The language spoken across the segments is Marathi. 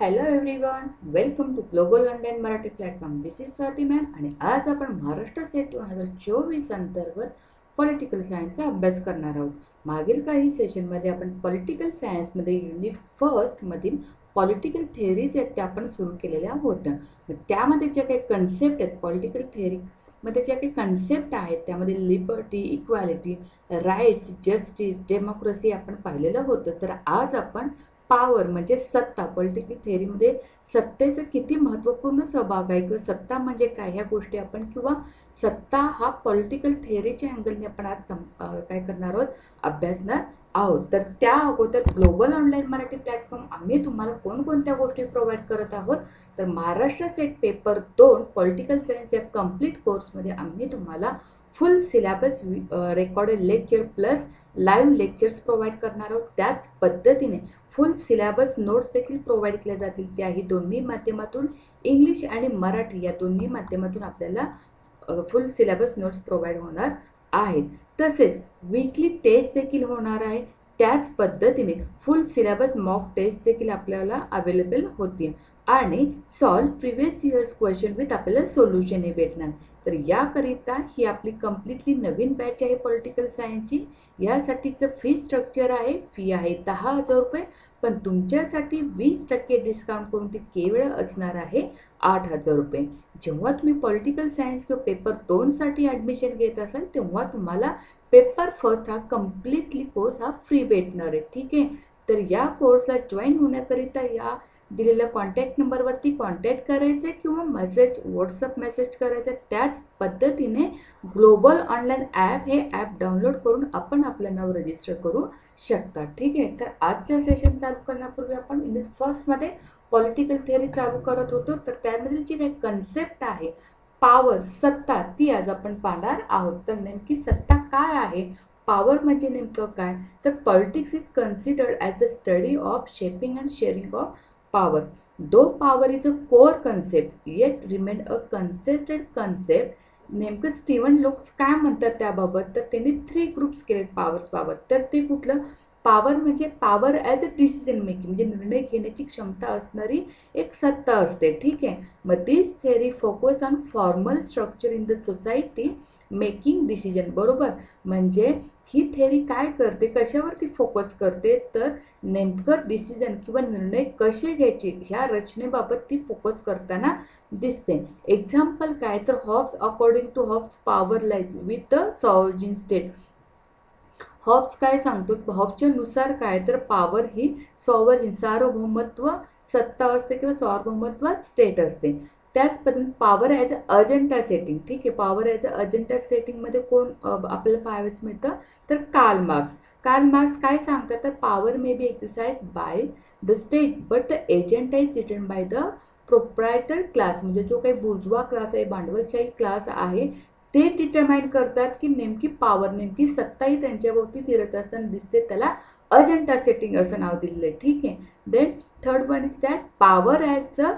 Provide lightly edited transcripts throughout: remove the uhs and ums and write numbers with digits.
Hello everyone, welcome to global online Marathi platform. This is Swati ma'am आणि आज आपण महाराष्ट्र सेट 2024 अंतर्गत पॉलिटिकल सायन्सचा अभ्यास करणार आहोत. मागील काही सेशनमध्ये आपण पॉलिटिकल सायन्समध्ये युनिट फर्स्टमधील पॉलिटिकल थिअरीज आहेत त्या आपण सुरू केलेल्या होत्या. त्यामध्ये ज्या काही कन्सेप्ट आहेत पॉलिटिकल थिअरीमध्ये ज्या काही कन्सेप्ट आहेत त्यामध्ये liberty, equality, rights, justice, democracy आपण पाहिलेलं होतं. तर आज आपण पॉवर म्हणजे सत्ता, पॉलिटिकल थिअरीमध्ये सत्तेचा किती महत्त्वपूर्ण सहभाग आहे किंवा सत्ता म्हणजे काय ह्या गोष्टी आपण किंवा सत्ता हा पॉलिटिकल थिअरीच्या अँगलने आपण आज काय करणार आहोत, अभ्यासणार आहोत. तर त्या अगोदर ग्लोबल ऑनलाईन मराठी प्लॅटफॉर्म आम्ही तुम्हाला कोणकोणत्या गोष्टी प्रोव्हाइड करत आहोत. तर Maharashtra set paper 2 political science या कंप्लीट कोर्समध्ये आम्ही तुम्हाला फुल syllabus recorded lecture plus live lectures provide करणार आहोत. त्याच पद्धतीने फुल सिलेबस नोट्स देखील प्रोव्हाइड केल्या जातील. त्याही दोन्ही माध्यमातून इंग्लिश आणि मराठी या दोन्ही माध्यमातून आपल्याला फुल सिलेबस नोट्स प्रोव्हाइड होणार आहेत. तसेच वीकली टेस्ट देखील होणार आहे. त्याच पद्धतीने फुल सिलेबस मॉक टेस्ट देखील आपल्याला अवेलेबल होतील आणि solve previous years question with आपल्याला सोल्युशनही भेटणार. तर याकरिता ही आपली कम्प्लिटली नवीन बॅच आहे पॉलिटिकल सायन्सची. यासाठीचं फी स्ट्रक्चर आहे, फी आहे 10,000 रुपये, पण तुमच्यासाठी 20% डिस्काउंट करून ती केवळ असणार आहे 8,000 रुपये. जेव्हा तुम्ही पॉलिटिकल सायन्स किंवा पेपर 2 साठी ॲडमिशन घेत असाल तेव्हा तुम्हाला पेपर फर्स्ट हा कम्प्लिटली कोर्स हा फ्री भेटणार आहे. ठीक आहे. तर या कोर्सला जॉईन होण्याकरिता या दिलेल्या कॉन्टॅक्ट नंबरवरती कॉन्टॅक्ट करायचे किंवा व्हॉट्सअप मेसेज करायचा. त्याच पद्धतीने ग्लोबल ऑनलाईन ॲप हे ॲप डाउनलोड करून आपण आपलं नाव रजिस्टर करू शकता. ठीक आहे. तर आजच्या सेशन चालू करण्यापूर्वी आपण युनिट फर्स्टमध्ये पॉलिटिकल थिअरी चालू करत होतो. तर त्यामधील जी काही कन्सेप्ट आहे पॉवर, सत्ता, ती आज आपण पाहणार आहोत. तर नेमकी सत्ता काय आहे, पॉवर म्हणजे नेमकं काय, तर politics is considered as the study of shaping and sharing of power. Though power is a core concept, yet remain a contested concept. नेमकं स्टीवन लोक्स काय म्हणतात त्याबाबत, तर त्यांनी 3 ग्रुप्स केलेत पॉवर्स बाबत. तर ते कुठलं, पॉवर म्हणजे power as a decision making म्हणजे निर्णय घेण्याची क्षमता असणारी एक सत्ता असते. ठीक आहे. मग this theory focus on formal structure in the society making decision. बरोबर. म्हणजे ही थेअरी काय करते, कशावरती फोकस करते, तर नेमकं डिसिजन किंवा निर्णय कसे घ्यायचे ह्या रचनेबाबत ती फोकस करताना दिसते. एक्झाम्पल काय, तर Hobbes according to Hobbes power lies with the sovereign state. Hobbes काय सांगतो, हॉब्सच्या नुसार काय, तर पॉवर ही सॉव्हरेन सार्वभौमत्व सत्ता असते किंवा सार्वभौमत्व स्टेट असते. त्याच पद्धतीने पॉवर ॲज अ अजेंडा सेटिंग. ठीक आहे. पॉवर ॲज अ अजेंडा सेटिंगमध्ये कोण आपल्याला पाहावयास मिळतं, तर कार्ल मार्क्स. कार्ल मार्क्स काय सांगतात, तर power may be exercise by the state but the agenda is determined by the proprietor class. म्हणजे जो काही बुर्जवा क्लास आहे, भांडवलशाही क्लास आहे, ते डिटरमाइन करतात की नेमकी पॉवर, नेमकी सत्ताही त्यांच्याभोवती फिरत असताना दिसते. त्याला अजेंडा सेटिंग असं नाव दिलेलं आहे. ठीक आहे. Then third one is that power as a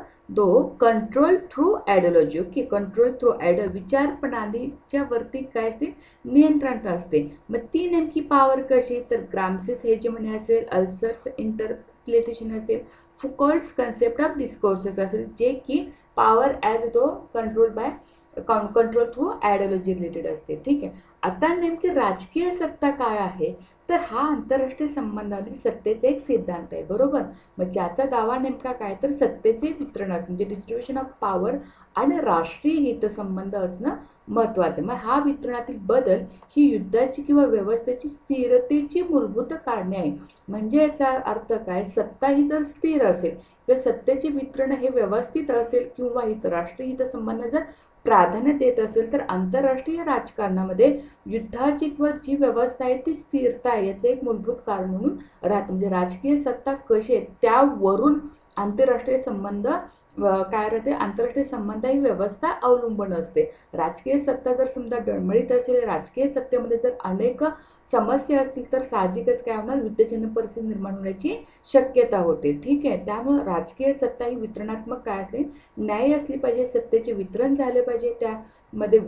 control through ideology. Okay. Control through विचार प्रणालीच्या वरती काय असते, नियंत्रण असते. मग ती नेमकी पॉवर कशी, तर ग्रामसीस हेजेमनी असेल, अल्सर्स इंटरप्रिटेशन असेल, फुकॉल्ट्स कन्सेप्ट ऑफ डिस्कोर्सेस असेल, जे की power as control by control through ideology related असते. ठीक आहे. आता नेमकी राजकीय सत्ता काय आहे, तर हा आंतरराष्ट्रीय संबंधातील सत्तेचा एक सिद्धांत आहे. बरोबर. मग ज्याचा दावा नेमका काय, तर सत्तेचे वितरण असणं म्हणजे डिस्ट्रीब्युशन ऑफ पॉवर आणि राष्ट्रीय हितसंबंध असणं महत्त्वाचं. मग हा वितरणातील बदल ही युद्धाची किंवा व्यवस्थेची स्थिरतेची मूलभूत कारणे आहे. म्हणजे याचा अर्थ काय, सत्ता ही जर स्थिर असेल किंवा सत्तेचे वितरण हे व्यवस्थित असेल किंवा राष्ट्रीय हितसंबंध जर प्राधान्य देत असेल, तर आंतरराष्ट्रीय राजकारणामध्ये युद्धाची किंवा जी व्यवस्था आहे ती स्थिरता आहे याचं एक मूलभूत कारण म्हणून राहतं. म्हणजे राजकीय सत्ता कशी आहे त्यावरून आंतरराष्ट्रीय संबंध काय राहते, आंतरराष्ट्रीय संबंध ही व्यवस्था अवलंबून असते. राजकीय सत्ता जर समजा डळमळीत असेल, राजकीय सत्तेमध्ये जर अनेक समस्या असतील, तर साहजिकच काय होणार, युद्धजन्य परिस्थिती निर्माण होण्याची शक्यता होते. ठीक आहे. त्यामुळे राजकीय सत्ता ही वितरणात्मक काय असेल, न्याय असली पाहिजे, सत्तेचे वितरण झाले पाहिजे. त्या मध्ये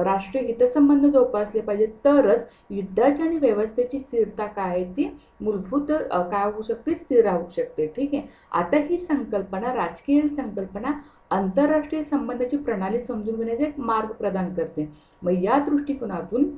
राष्ट्रीय हितसंबंध जोपासले पाहिजे, तरच युद्धाची आणि व्यवस्थेची स्थिरता काय आहे ती मूलभूत काय होऊ शकते, स्थिर राहू शकते. ठीक आहे. आता ही संकल्पना, राजकीय संकल्पना आंतरराष्ट्रीय संबंधाची प्रणाली समजून घेण्याचा एक मार्ग प्रदान करते. मग या दृष्टिकोनातून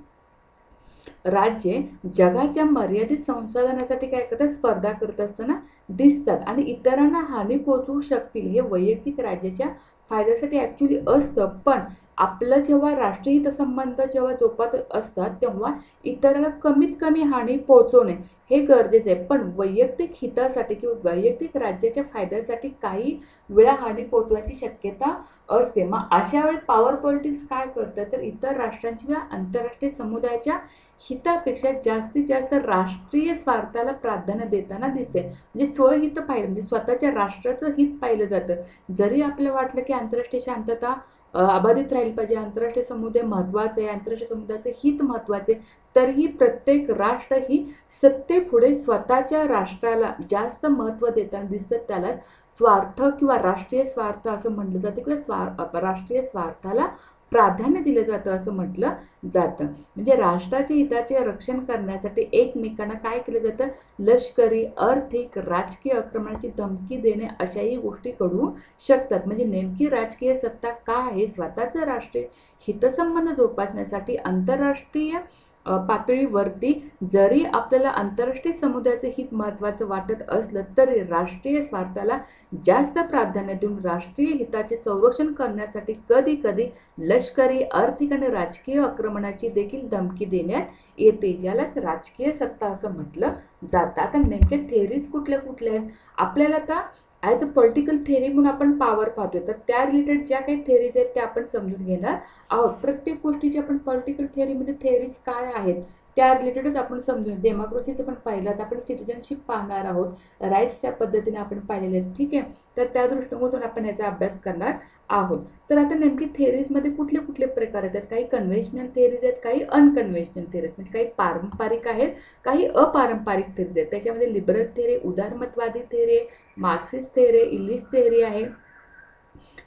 राज्ये जगाच्या मर्यादित संसाधनासाठी काय करतात, स्पर्धा करत असताना दिसतात आणि इतरांना हानी पोहोचवू शकतील हे वैयक्तिक राज्याच्या फायद्यासाठी ॲक्च्युली असतं. पण आपलं जेव्हा राष्ट्रीय हितसंबंध जेव्हा जोपासत असतात तेव्हा इतराला कमीत कमी हानी पोहोचवणे हे गरजेचं आहे. पण वैयक्तिक हितासाठी किंवा वैयक्तिक राज्याच्या फायद्यासाठी काही वेळा हानी पोहोचण्याची शक्यता असते. मग अशा वेळी पॉवर पॉलिटिक्स काय करतात, तर इतर राष्ट्रांची किंवा आंतरराष्ट्रीय समुदायाच्या हितापेक्षा जास्तीत जास्त राष्ट्रीय स्वार्थाला प्राधान्य देताना दिसते. म्हणजे स्वहित पाहिलं, म्हणजे स्वतःच्या राष्ट्राचं हित पाहिलं जातं. जरी आपल्याला वाटलं की आंतरराष्ट्रीय शांतता अबाधित राहिली पाहिजे, आंतरराष्ट्रीय समुदाय महत्त्वाचे आहे, आंतरराष्ट्रीय समुदायाचे हित महत्त्वाचे, तरीही प्रत्येक राष्ट्र ही सत्तेपुढे स्वतःच्या राष्ट्राला जास्त महत्त्व देताना दिसतं. त्याला स्वार्थ किंवा राष्ट्रीय स्वार्थ असं म्हटलं जातं किंवा राष्ट्रीय स्वार्थाला प्राधान्य दिलं जातं असं म्हटलं जातं. म्हणजे राष्ट्राच्या हिताचे रक्षण करण्यासाठी एकमेकांना काय केलं जातं, लष्करी, आर्थिक, राजकीय आक्रमणाची धमकी देणे अशाही गोष्टी घडू शकतात. म्हणजे नेमकी राजकीय सत्ता काय आहे, स्वतःचं राष्ट्रीय हितसंबंध जोपासण्यासाठी आंतरराष्ट्रीय पातळीवरती जरी आपल्याला आंतरराष्ट्रीय समुदायाचे हित महत्त्वाचं वाटत असलं तरी राष्ट्रीय स्वार्थाला जास्त प्राधान्य देऊन राष्ट्रीय हिताचे संरक्षण करण्यासाठी कधी कधी लष्करी, आर्थिक आणि राजकीय आक्रमणाची देखील धमकी देण्यात येते. यालाच राजकीय सत्ता असं म्हटलं जातं. आता नेमके थेरीज कुठल्या कुठल्या आहेत, आपल्याला आता ॲज अ पॉलिटिकल थेरी म्हणून आपण पॉवर पाहतोय, तर त्या रिलेटेड ज्या काही थेरीज आहेत त्या आपण समजून घेणार आहोत. प्रत्येक गोष्टीची आपण पॉलिटिकल थेरीमध्ये थेरीज काय आहेत त्या रिलेटेडच आपण समजून, डेमोक्रेसीचं पण पाहिलं, तर आपण सिटिझनशिप पाहणार आहोत, राईट्स त्या पद्धतीने आपण पाहिलेले आहेत. ठीक आहे. तर त्या दृष्टिकोनातून आपण याचा अभ्यास करणार आहोत. तर आता नेमकी थेरीजमध्ये कुठले कुठले प्रकार आहेत, काही कन्व्हेन्शनल थेरीज आहेत, काही अनकन्व्हेन्शनल थेरीज, म्हणजे काही पारंपरिक आहेत, काही अपारंपरिक थेरीज आहेत. त्याच्यामध्ये लिबरल थेरी, उदारमतवादी थेरी, मार्क्सिस्ट थेरी, इलिस्ट थेरी आहे.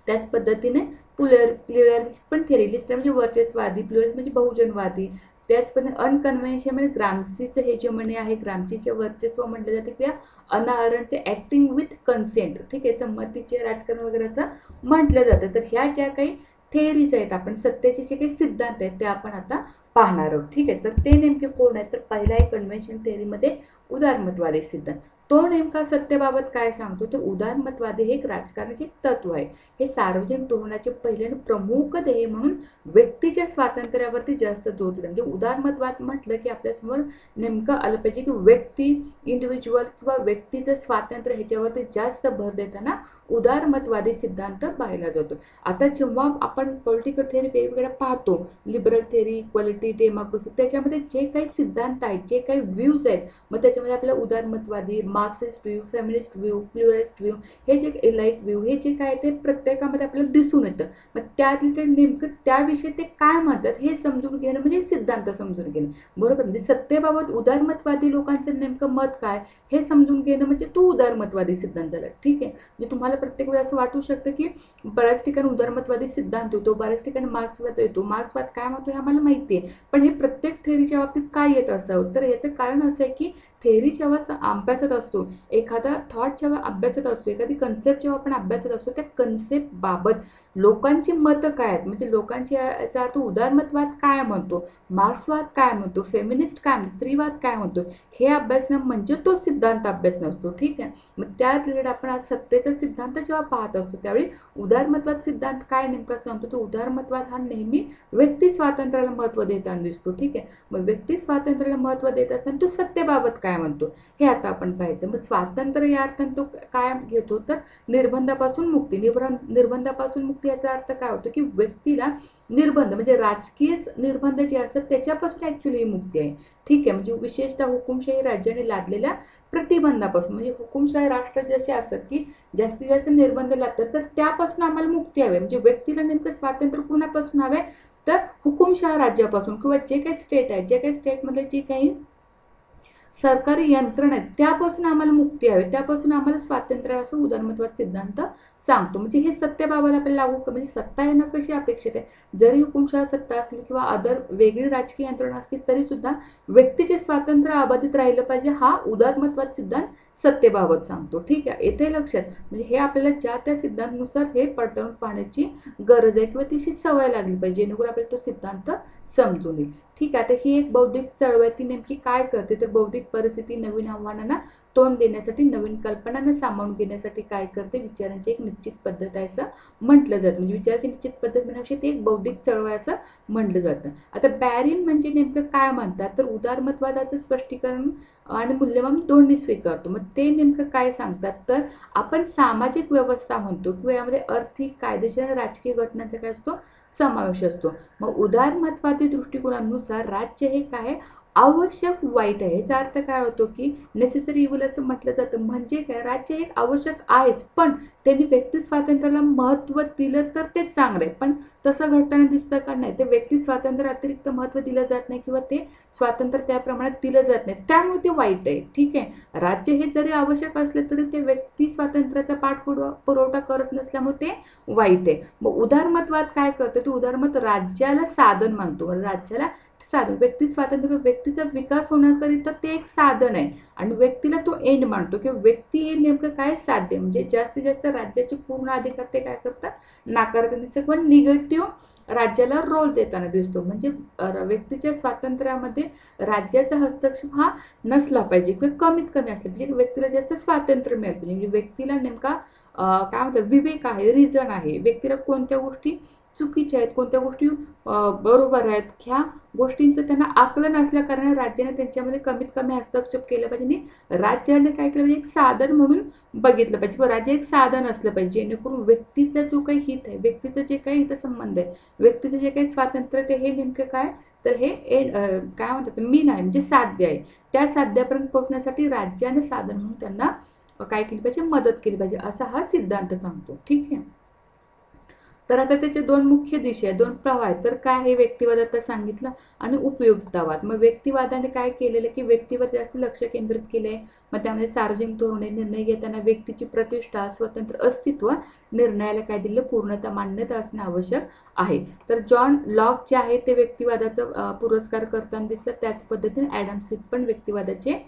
त्याच पद्धतीने प्लुरलिस्ट पण थेरी, लिस्ट म्हणजे वर्चस्ववादी, प्लुरलिस्ट म्हणजे बहुजनवादी. त्याच पद्धतीने अनकन्व्हेन्शनल म्हणजे ग्रामसीचं हे जे म्हणे आहे, ग्रामसीचे वर्चस्व म्हटलं जाते किंवा अना अरंटचे ॲक्टिंग विथ कन्सेंट, ठीक आहे, संमतीचे राजकारण वगैरे असं म्हटलं जातं. तर ह्या ज्या काही थेरीज आहेत, आपण सत्तेचे जे काही सिद्धांत आहेत ते आपण आता पाहणार आहोत. ठीक आहे. तर ते नेमके कोण आहेत, तर पहिला आहे कन्व्हेन्शन थेरीमध्ये उदारमतवादी सिद्धांत. तो नेमका सत्तेबाबत काय सांगतो, तर उदारमतवादी हे एक राजकारणाचे तत्व आहे. हे सार्वजनिक धोरणाचे पहिले प्रमुख ध्येय म्हणून व्यक्तीच्या स्वातंत्र्यावरती जास्त जोर दिला. म्हणजे उदारमतवाद म्हटलं की आपल्यासमोर नेमकं आलं पाहिजे की व्यक्ती, इंडिव्हिज्युअल किंवा व्यक्तीचं स्वातंत्र्य ह्याच्यावरती जास्त भर देताना उदारमतवादी सिद्धांत पाहिला जातो. आता जेव्हा आपण पॉलिटिकल थेरी वेगवेगळ्या पाहतो, लिबरल थेरी, इक्वालिटी, डेमोक्रेसी, त्याच्यामध्ये जे काही सिद्धांत आहेत, जे काही व्ह्यूज आहेत, मग त्याच्यामध्ये आपल्याला उदारमतवादी, Marxist view, feminist view, pluralist view, हे जे एलाइट व्ह्यू, हे जे काय ते प्रत्येकामध्ये आपल्याला दिसून येतं. मग त्या रिलेटेड नेमकं त्याविषयी ते काय म्हणतात हे समजून घेणं म्हणजे सिद्धांत समजून घेणं, बरोबर. म्हणजे सत्तेबाबत उदारमतवादी लोकांचं नेमकं मत काय हे समजून घेणं म्हणजे तो उदारमतवादी सिद्धांत झाला. ठीक आहे. म्हणजे तुम्हाला प्रत्येक वेळा असं वाटू शकतं की बऱ्याच ठिकाणी उदारमतवादी सिद्धांत येतो, बऱ्याच ठिकाणी मार्क्सवाद येतो, मार्क्सवाद काय म्हणतो हे आम्हाला माहिती आहे, पण हे प्रत्येक थेरीच्या बाबतीत काय येत असावं, तर याचं कारण असं आहे की थेरी जेव्हा अभ्यासत असतो, एखादा थॉट जेव्हा अभ्यासत असतो, एखादी कन्सेप्ट जेव्हा आपण अभ्यासत असतो, त्या कन्सेप्ट बाबत लोकांची मतं काय आहेत, म्हणजे लोकांची याचा अर्थ उदारमतवाद काय म्हणतो, मार्क्सवाद काय म्हणतो, फेमिनिस्ट काय म्हणतो, स्त्रीवाद काय म्हणतो, हे अभ्यासणं म्हणजे तो सिद्धांत अभ्यास नसतो. ठीक आहे. मग त्या रिलेटेड आपण आज सत्तेचा सिद्धांत जेव्हा पाहत असतो त्यावेळी उदारमतवाद सिद्धांत काय नेमका सांगतो, तर उदारमतवाद हा नेहमी व्यक्ती स्वातंत्र्याला महत्त्व देताना दिसतो. ठीक आहे. मग व्यक्ती स्वातंत्र्याला महत्त्व देत असताना तो सत्तेबाबत काय म्हणतो हे आता आपण पाहायचं. मग स्वातंत्र्य या अर्थाने तो काय घेतो, तर निर्बंधापासून मुक्ती. निर्बंधापासून मुक्ती याचा अर्थ काय होतो की व्यक्तीला निर्बंध म्हणजे राजकीय निर्बंध जे असतात त्याच्यापासून ॲक्च्युली ही मुक्ती आहे. ठीक आहे. म्हणजे विशेषतः हुकुमशाही राज्याने लादलेल्या प्रतिबंधापासून, म्हणजे हुकुमशाही राष्ट्र जसे असतात की जास्तीत जास्त निर्बंध लागतात, तर त्यापासून आम्हाला मुक्ती हवी. म्हणजे व्यक्तीला नेमकं स्वातंत्र्य कुणापासून हवे, तर हुकुमशाह राज्यापासून किंवा जे काही स्टेट आहेत, जे काही स्टेटमध्ये जे काही सरकारी यंत्रणा आहेत त्यापासून आम्हाला मुक्ती हवी, त्यापासून आम्हाला स्वातंत्र्य असं उदारमतवाद सिद्धांत सांगतो. म्हणजे हे सत्तेबाबत आपल्याला लागू म्हणजे सत्ता येणं कशी अपेक्षित आहे, जरी हुकुमशाही सत्ता असली किंवा अदर वेगळी राजकीय यंत्रणा असली तरी सुद्धा व्यक्तीचे स्वातंत्र्य अबाधित राहिलं पाहिजे, हा उदारमतवाद सिद्धांत सत्तेबाबत सांगतो. ठीक आहे, येथे लक्षात म्हणजे हे आपल्याला ज्या त्या सिद्धांतानुसार हे पडताळून पाहण्याची गरज आहे किंवा तिची सवय लागली पाहिजे, जेणेकरून आपल्याला तो सिद्धांत समजून येईल. ठीक आहे, आता ही एक बौद्धिक चळवळ ती नेमकी काय करते तर बौद्धिक परिस्थिती, नवीन आव्हानांना तोंड देण्यासाठी, नवीन कल्पनांना सामावून घेण्यासाठी काय करते, विचारांची एक निश्चित पद्धत आहे असं म्हटलं जातं. म्हणजे विचारांची निश्चित पद्धत म्हणण्यापेक्षा ती एक बौद्धिक चळवळ असं म्हटलं जातं. आता बॅरिन म्हणजे नेमकं काय म्हणतात तर उदारमतवादाचं स्पष्टीकरण आणि मूल्यमापन दोन्ही स्वीकारतो. मग ते नेमकं काय सांगतात तर आपण सामाजिक व्यवस्था म्हणतो किंवा यामध्ये आर्थिक, कायदेशीर आणि राजकीय घटनांचा काय असतो समावेश असतो. मग उदारमतवादी दृष्टिकोनानुसार राज्य हे काय आवश्यक वाईट आहे. याचा अर्थ काय होतो की नेसेसरी इव्हिल असं म्हटलं जातं. म्हणजे काय, राज्य एक आवश्यक आहेच, पण त्यांनी व्यक्ती स्वातंत्र्याला महत्त्व दिलं तर ते चांगलं आहे. पण तसं घडताना दिसतं का नाही, ते व्यक्ती स्वातंत्र्य अतिरिक्त महत्त्व दिलं जात नाही किंवा ते स्वातंत्र्य त्या प्रमाणात दिलं जात नाही, त्यामुळे ते वाईट आहे. ठीक आहे, राज्य हे जरी आवश्यक असले तरी ते व्यक्ती स्वातंत्र्याचा पाठपुरावा करत नसल्यामुळे ते वाईट आहे. मग उदारमतवाद काय करतो, तो उदारमत राज्याला साधन मानतो. राज्याला साधन, व्यक्ती स्वातंत्र्य व्यक्तीचा विकास होण्याकरिता ते एक साधन आहे आणि व्यक्तीला तो एंड मानतो किंवा व्यक्ती हे नेमकं काय साध्य म्हणजे जास्तीत जास्त राज्याचे पूर्ण अधिकार ते काय करतात नाकारताना दिसतात, पण निगेटिव्ह राज्याला रोल देताना दिसतो. म्हणजे व्यक्तीच्या स्वातंत्र्यामध्ये राज्याचा हस्तक्षेप हा नसला पाहिजे किंवा कमीत कमी असला पाहिजे, व्यक्तीला जास्त स्वातंत्र्य मिळालं पाहिजे. म्हणजे व्यक्तीला नेमका काय म्हणतात विवेक आहे, रिझन आहे, व्यक्तीला कोणत्या गोष्टी चुकीच्या आहेत, कोणत्या गोष्टी बरोबर आहेत, ह्या गोष्टींचं त्यांना आकलन असल्या कारणाने राज्याने त्यांच्यामध्ये कमीत कमी हस्तक्षेप केला पाहिजे आणि राज्याने काय केलं पाहिजे एक साधन म्हणून बघितलं पाहिजे किंवा राज्य एक साधन असलं पाहिजे, जेणेकरून व्यक्तीचा जो काही हित आहे, व्यक्तीचं जे काही हितसंबंध आहे, व्यक्तीचं जे काही स्वातंत्र्य ते हे नेमकं काय तर हे काय म्हणतात मीन आहे म्हणजे साध्य आहे. त्या साध्यापर्यंत पोहोचण्यासाठी राज्याने साधन म्हणून त्यांना काय केली पाहिजे मदत केली पाहिजे, असा हा सिद्धांत सांगतो. ठीक आहे, तर आता त्याचे दोन मुख्य दिशा आहेत, दोन प्रवाह आहेत. तर काय आहे व्यक्तिवाद आता सांगितलं आणि उपयुक्तवाद. मग व्यक्तिवादाने काय केलेलं की व्यक्तीवर जास्त लक्ष केंद्रित केलंय. मग त्यामध्ये सार्वजनिक धोरणे, निर्णय घेताना व्यक्तीची प्रतिष्ठा, स्वतंत्र अस्तित्व, निर्णयाला काय दिलं पूर्णतः मान्यता असणे आवश्यक आहे. तर जॉन लॉक जे आहे ते व्यक्तिवादाचा पुरस्कार करताना दिसतात, त्याच पद्धतीने ॲडम स्मिथ पण व्यक्तिवादाचे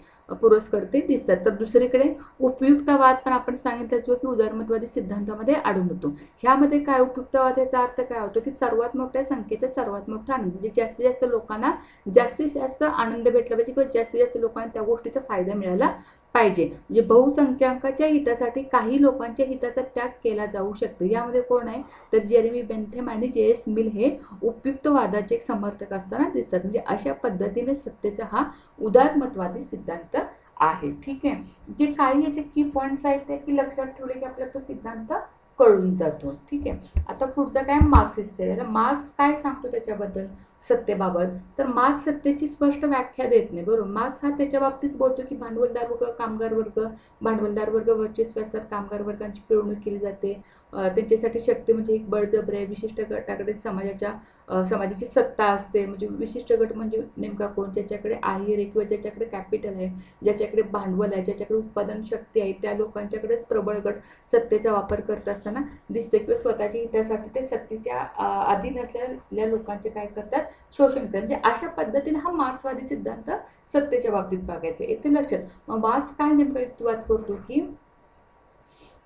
पुरस्कर्ते दिसतात. तर दुसरीकडे उपयुक्तवाद पण आपण सांगितलं जो की उदारमतवादी सिद्धांतामध्ये आढळून येतो. ह्यामध्ये काय उपयुक्तवाद याचा अर्थ काय होतो की सर्वात मोठ्या संख्येचा सर्वात मोठा आनंद, म्हणजे जास्तीत जास्त लोकांना जास्तीत जास्त आनंद भेटला पाहिजे किंवा जास्तीत जास्त लोकांना त्या गोष्टीचा फायदा मिळाला पाहिजे. म्हणजे बहुसंख्याकाच्या हितासाठी काही लोकांच्या हिताचा त्याग केला जाऊ शकतो. यामध्ये कोण आहे तर जेरेमी बेंथम आणि जे.एस. मिल हे उपयुक्तवादाचे एक समर्थक असताना दिसतात. म्हणजे अशा पद्धतीने सत्तेचा हा उदारमतवादी सिद्धांत आहे. ठीक आहे, जे काही याचे की पॉइंट्स आहेत ते की लक्षात ठेवले की आपल्याला तो सिद्धांत कळून जातो. ठीक आहे, आता पुढचा काय मार्क्सिस्ट थेअरी. मार्क्स काय सांगतो त्याच्याबद्दल सत्तेबाबत तर मार्क्स सत्तेची स्पष्ट व्याख्या देत नाही. बरोबर, मार्क्स हा त्याच्या बाबतीत बोलतो की भांडवलदार वर्ग, कामगार वर्ग, भांडवलदार वर्ग वर्चस्व असतात, कामगार वर्गांची पिळवणूक केली जाते, त्यांच्यासाठी शक्ती म्हणजे एक बळजबरी आहे, विशिष्ट गटाकडे समाजाची सत्ता असते. म्हणजे विशिष्ट गट म्हणजे नेमका कोण, ज्याच्याकडे आहेर आहे किंवा ज्याच्याकडे कॅपिटल आहे, ज्याच्याकडे भांडवल आहे, ज्याच्याकडे उत्पादन शक्ती आहे, त्या लोकांच्याकडेच प्रबळ गट सत्तेचा वापर करत असताना दिसते किंवा स्वतःच्या हितासाठी ते सत्तेच्या अधीन असलेल्या लोकांचे काय करतात शोषण करतात. म्हणजे अशा पद्धतीने हा मार्क्सवादी सिद्धांत सत्तेच्या बाबतीत बघायचा. येथे लक्षात मग मार्क्स काय नेमका युक्तिवाद करतो की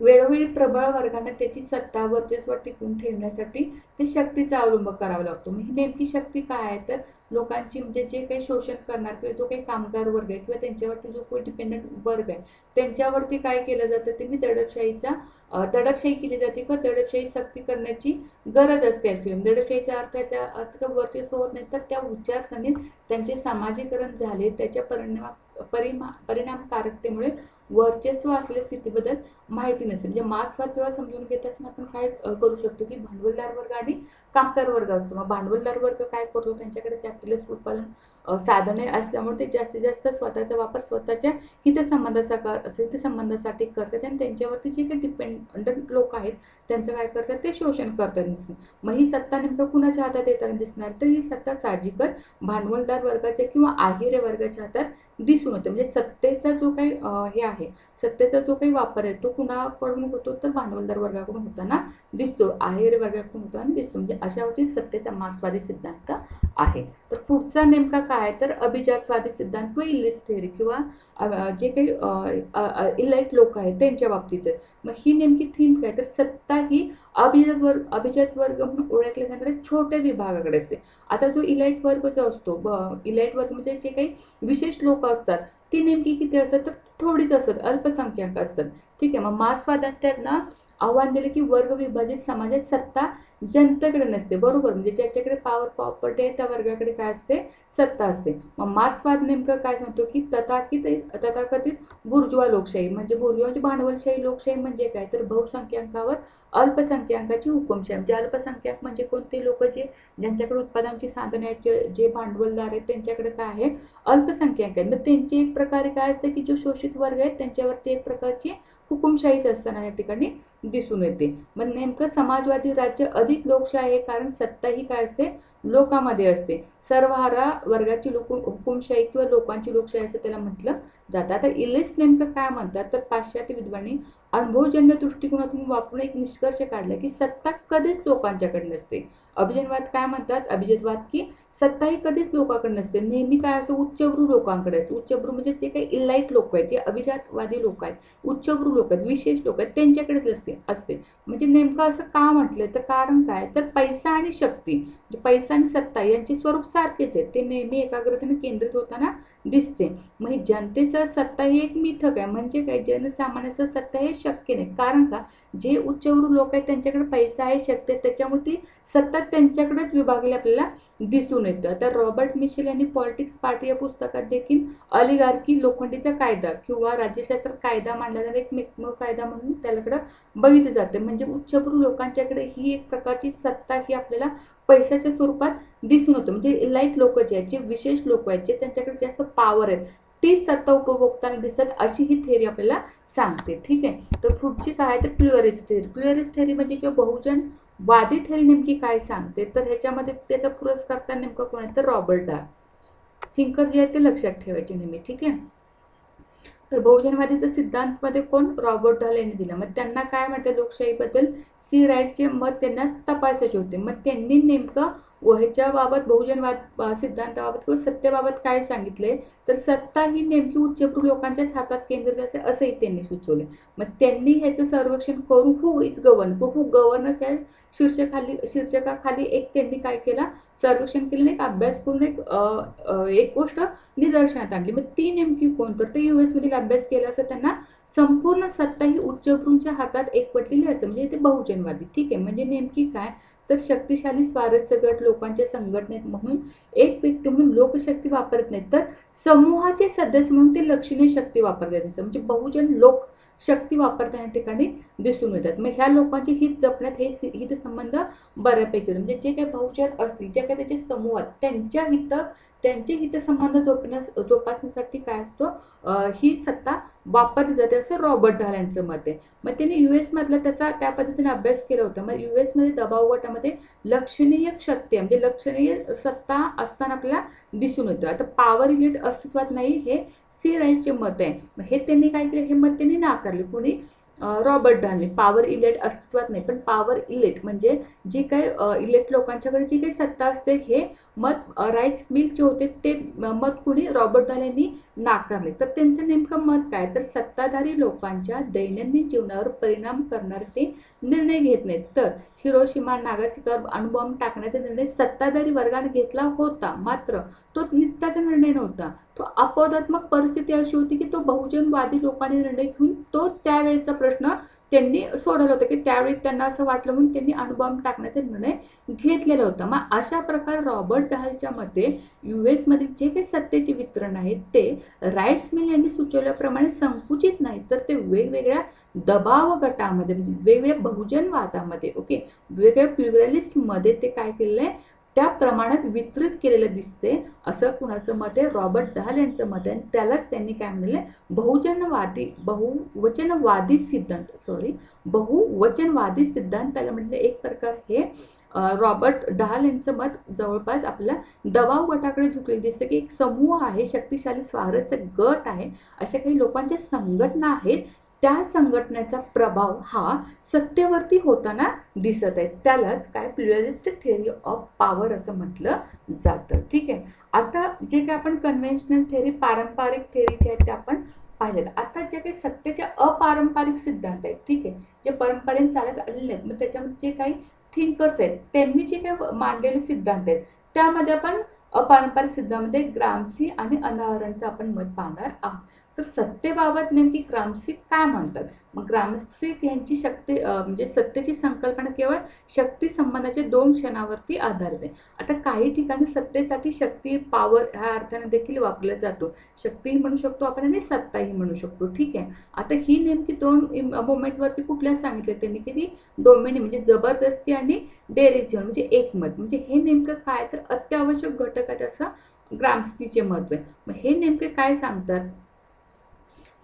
वेळोवेळी प्रबळ वर्गाने त्याची सत्ता वर्चस्व टिकवून ठेवण्यासाठी ते शक्तीचा अवलंब करावा लागतो. मग ही नेमकी शक्ती काय आहे तर लोकांची म्हणजे जे काही शोषण करणार किंवा जो काही कामगार वर्ग आहे किंवा त्यांच्यावरती जो काही डिपेंडंट वर्ग आहे त्यांच्यावरती काय केलं जातं त्यांनी दडपशाही केली जाते किंवा दडपशाही सक्ती करण्याची गरज असते. ऍक्च्युअली दडपशाहीचा अर्थ याचा अर्थ वर्चस्व होत नाही तर त्या विचारसरणीत त्यांचे समाजीकरण झाले, त्याच्या परिणामकारकतेमुळे वर्चस्व असलेल्या स्थितीबद्दल माहिती नसते. म्हणजे मार्क्सवाद जेव्हा समजून घेत असताना आपण काय करू शकतो की भांडवलदार वर्ग आणि कामगार वर्ग असतो. मग भांडवलदार वर्ग काय करतो, त्यांच्याकडे कॅपिटलिस्ट उत्पादन साधने असल्यामुळे ते जास्तीत जास्त स्वतःचा वापर स्वतःच्या हितसंबंधासाठी करतात आणि त्यांच्यावरती जे काही डिपेंडंट लोक आहेत त्यांचं काय करतात, ते शोषण करतात दिसणार. मग ही सत्ता नेमकं कुणाच्या हातात येताना दिसणार, तर ही सत्ता साहजिकच भांडवलदार वर्गाच्या किंवा आहेर वर्गाच्या हातात दिसून होते. म्हणजे सत्तेचा जो काही हे आहे, सत्तेचा जो काही वापर आहे तो कुणाकडून होतो, तर भांडवलदार वर्गाकडून होताना दिसतो, आहेर वर्गाकडून होताना दिसतो. म्हणजे अशा होती सत्तेचा मार्क्सवादी सिद्धांत आहे. तर पुढचा नेमका काय, तर अभिजातवादी सिद्धांत किंवा इलिट थेअरी किंवा जे काही इलाइट लोक आहेत त्यांच्या बाबतीत. मग ही नेमकी थीम काय, तर सत्ता ही अभिजात वर्ग म्हणून ओळखल्या जाणाऱ्या छोट्या विभागाकडे असते. आता जो इलाइट वर्ग जो असतो, इलाइट वर्ग म्हणजे जे काही विशेष लोक असतात ती नेमकी किती असतात, तर थोडीच असतात, अल्पसंख्याक असतात. ठीक आहे. मग मार्क्सवादात त्यांना आव्हान दिले की वर्ग विभाजित समाजात सत्ता जनतेकडे नसते, बरोबर. म्हणजे ज्याच्याकडे पॉवर प्रॉपर्टी आहे त्या वर्गाकडे काय असते, सत्ता असते. मग मार्क्सवाद नेमकं काय सांगतो की तथाकथित बुर्जुआ लोकशाही म्हणजे बुर्जुआ म्हणजे भांडवलशाही लोकशाही म्हणजे काय, तर बहुसंख्याकावर अल्पसंख्याकाची हुकुमशाही. म्हणजे अल्पसंख्याक म्हणजे कोणते लोक, जे ज्यांच्याकडे उत्पादनाची साधने आहेत, जे भांडवलदार आहेत त्यांच्याकडे काय आहे, अल्पसंख्याक आहे. मग त्यांची एक प्रकारे काय असते की जो शोषित वर्ग आहे त्यांच्यावरती एक प्रकारची हुकुमशाहीच असताना या ठिकाणी दिसून येते. मग नेमकं समाजवादी राज्य अधिक लोकशाही आहे, कारण सत्ता ही काय असते, लोकांमध्ये असते. सर्वहारा वर्गाची हुकुमशाही किंवा लोकांची लोकशाही असं त्याला म्हटलं जातं. आता इलिस्ट नेमकं काय म्हणतात, तर पाश्चात्य विद्वांनी अनुभवजन्य दृष्टिकोनातून वापरून एक निष्कर्ष काढला की सत्ता कधीच लोकांच्याकडे नसते. अभिजनवाद काय म्हणतात, अभिजितवाद, की सत्ता ही कधीच लोकांकडे नसते, नेहमी काय असतं, उच्चभ्रू लोकांकडे असते. उच्चभ्रू म्हणजे जे काही इलाइट लोक आहेत, जे अभिजातवादी लोक आहेत, उच्चभ्रू लोक आहेत, विशेष लोक आहेत, त्यांच्याकडेच असते. म्हणजे नेमकं असं का म्हटलं, तर कारण काय, तर पैसा आणि शक्ती, पैसा आणि सत्ता यांचे स्वरूप सारखेच आहे, ते नेहमी एकाग्रतेने केंद्रित होताना दिसते. मग जनतेसह सत्ता ही एक मिथक आहे. म्हणजे काय, जनसामान्यासह सत्ता हे शक्य नाही. कारण का, जे उच्चभ्रू लोक आहेत त्यांच्याकडे पैसा आहे, शक्ती आहे, त्याच्यामुळे ती सत्ता त्यांच्याकडेच विभागली आपल्याला दिसून येतं. आता रॉबर्ट मिशेल यांनी पॉलिटिक्स पार्टी या पुस्तकात देखील ऑलिगार्की, लोखंडीचा कायदा किंवा राज्यशास्त्र कायदा मांडला जाणारा एक एकमेव कायदा म्हणून त्याच्याकडे बघितले जाते. म्हणजे उच्चभ्रू लोकांच्याकडे ही एक प्रकारची सत्ता ही आपल्याला पैशाच्या स्वरूपात दिसून होतं. म्हणजे इलाइट लोक जे आहेत, जे विशेष लोक आहेत, जे त्यांच्याकडे जास्त पॉवर आहेत, ती सत्ता उपभोगताना दिसत, अशी ही थेअरी आपल्याला सांगते. ठीक आहे. तर पुढची काय, तर प्लुअरिस्ट थेअरी. प्लुअरिस्ट थेअरी म्हणजे किंवा बहुजन वादी थेअरी नेमकी काय सांगते, तर ह्याच्यामध्ये त्याचा पुरस्कर्ता नेमकं कोण आहे, तर रॉबर्ट डाल थिंकर जे आहे ते लक्षात ठेवायचे नेहमी. ठीक आहे. तर बहुजनवादीचा सिद्धांत मध्ये कोण, रॉबर्ट डाल यांनी दिला. मग त्यांना काय म्हणतात, लोकशाहीबद्दल सी राईटचे मत त्यांना तपासायचे होते. मग त्यांनी नेमकं ह्याच्याबाबत बहुजनवाद सिद्धांताबाबत किंवा सत्तेबाबत काय सांगितले, तर सत्ता ही नेमकी उच्चभ्रू लोकांच्याच हातात केंद्रित असेल असंही त्यांनी सुचवले. मग त्यांनी ह्याचं सर्वेक्षण करून हू इज गव्हर्नन्स या शीर्षकाखाली एक त्यांनी काय केला, सर्वेक्षण केलं, एक अभ्यास करून एक गोष्ट निदर्शनात आणली. मग ती नेमकी कोण, तर ते US मधील अभ्यास केला असं त्यांना संपूर्ण सत्ता ही उच्चभ्रूंच्या हातात एकवटलेली असते. म्हणजे ते बहुजनवादी. ठीक आहे. म्हणजे नेमकी काय, तर शक्तिशाली स्वारस्य गट लोकांच्या संघटनेत म्हणून एक व्यक्ती म्हणून लोकशक्ती वापरत नाहीत, तर समूहाचे सदस्य म्हणून ते लक्षणीय शक्ती वापरतात. म्हणजे बहुजन लोक शक्ती वापरताना ठिकाणी दिसून येतात. मग ह्या लोकांचे हित जपण्यात हे हितसंबंध बऱ्यापैकी होते. म्हणजे जे काही बहुजन असतील, जे काही त्याचे समूह आहेत, त्यांचे हितसंबंध जोपासण्यासाठी काय असतो, ही सत्ता वापरली जाते असं रॉबर्ट डाल यांचं मत आहे. मग त्यांनी US मधला त्याचा त्या पद्धतीने अभ्यास केला होता. मग US मध्ये दबाव गटामध्ये लक्षणीय शक्ती म्हणजे लक्षणीय सत्ता असताना आपल्याला दिसून येतं. आता पॉवर इलिट अस्तित्वात नाही हे सी राईटचे मत आहे. मग हे त्यांनी काय केलं, हे मत त्यांनी नाकारले. कोणी, रॉबर्ट डालने. पॉवर इलेट अस्तित्वात नाही, पण पॉवर इलेट म्हणजे जी काही इलेट लोकांच्याकडे जी काही सत्ता असते, हे मत राईट्स मिल्कचे होते, ते मत कुणी रॉबर्ट डाल यांनी नाकारले. तर त्यांचं नेमकं मत काय, तर सत्ताधारी लोकांच्या दैनंदिन जीवनावर परिणाम करणारे ते निर्णय घेत नाहीत, तर हिरोशिमा नागासाकीवर अणुबॉम्ब टाकण्याचा निर्णय सत्ताधारी वर्गाने घेतला होता, मात्र तो नित्याचा निर्णय नव्हता. तो अपवादात्मक परिस्थिती अशी होती की तो बहुजनवादी लोकांनी निर्णय घेऊन तो त्यावेळेचा प्रश्न त्यांनी सोडवलं होतं की त्यावेळी त्यांना असं वाटलं म्हणून त्यांनी अणुबॉम्ब टाकण्याचा निर्णय घेतलेला होता. मग अशा प्रकारे रॉबर्ट डहालच्या मते US मध्ये जे काही सत्तेचे वितरण आहे ते राईट्स मिल यांनी सुचवल्याप्रमाणे संकुचित नाही, तर ते वेगवेगळ्या दबाव गटामध्ये म्हणजे वेगवेगळ्या बहुजनवादामध्ये ओके वेगवेगळ्या प्लुरलिस्ट मध्ये ते काय केलेलं आहे त्या प्रमाणात वितरित केलेलं दिसते, असं कुणाचं मत आहे? रॉबर्ट डहाल यांचं मत आहे. आणि त्यालाच त्यांनी काय म्हणले बहुवचनवादी सिद्धांत त्याला म्हटले. एक प्रकार हे रॉबर्ट डहाल यांचं मत जवळपास आपल्या दबाव गटाकडे झुकलेलं दिसतं की एक समूह आहे, शक्तिशाली स्वारस्य गट आहे, अशा काही लोकांच्या संघटना आहेत, त्या संघटनेचा प्रभाव हा सत्तेवरती होताना दिसत आहे. त्यालाच काय प्लुरलिस्टिक थिअरी ऑफ पॉवर असं म्हटलं जातं. ठीक आहे. आता जे काही आपण कन्व्हेन्शनल थिअरी पारंपरिक थिअरीचे आहेत ते आपण पाहिलेलं. आता जे काही सत्तेचे अपारंपरिक सिद्धांत आहेत, ठीक आहे, जे परंपरेने चालत आलेले आहेत, मग त्याच्यामध्ये जे काही थिंकर्स आहेत त्यांनी जे काही मांडलेले सिद्धांत आहेत त्यामध्ये आपण अपारंपरिक सिद्धांतामध्ये ग्रामसी आणि अना अरेंटचं आपण मत पाहणार आहोत. तर सत्तेबाबत नेमकी ग्रामसी काय म्हणतात? मग ग्रामसी यांची म्हणजे सत्तेची संकल्पना केवळ शक्ती संबंधाच्या 2 क्षणावरती आधारित आहे. आता काही ठिकाणी सत्तेसाठी शक्ती पॉवर ह्या अर्थाने देखील वापरला जातो. शक्तीही म्हणू शकतो आपण आणि सत्ताही म्हणू शकतो. ठीक आहे. आता ही नेमकी 2 मोमेंटवरती कुठल्या सांगितले त्यांनी की ती डोमिनी म्हणजे जबरदस्ती आणि डेरिझिव्ह म्हणजे एकमत. म्हणजे हे नेमकं काय तर अत्यावश्यक घटक आहेत असं ग्रामस्कीचे मत आहे. मग हे नेमके काय सांगतात?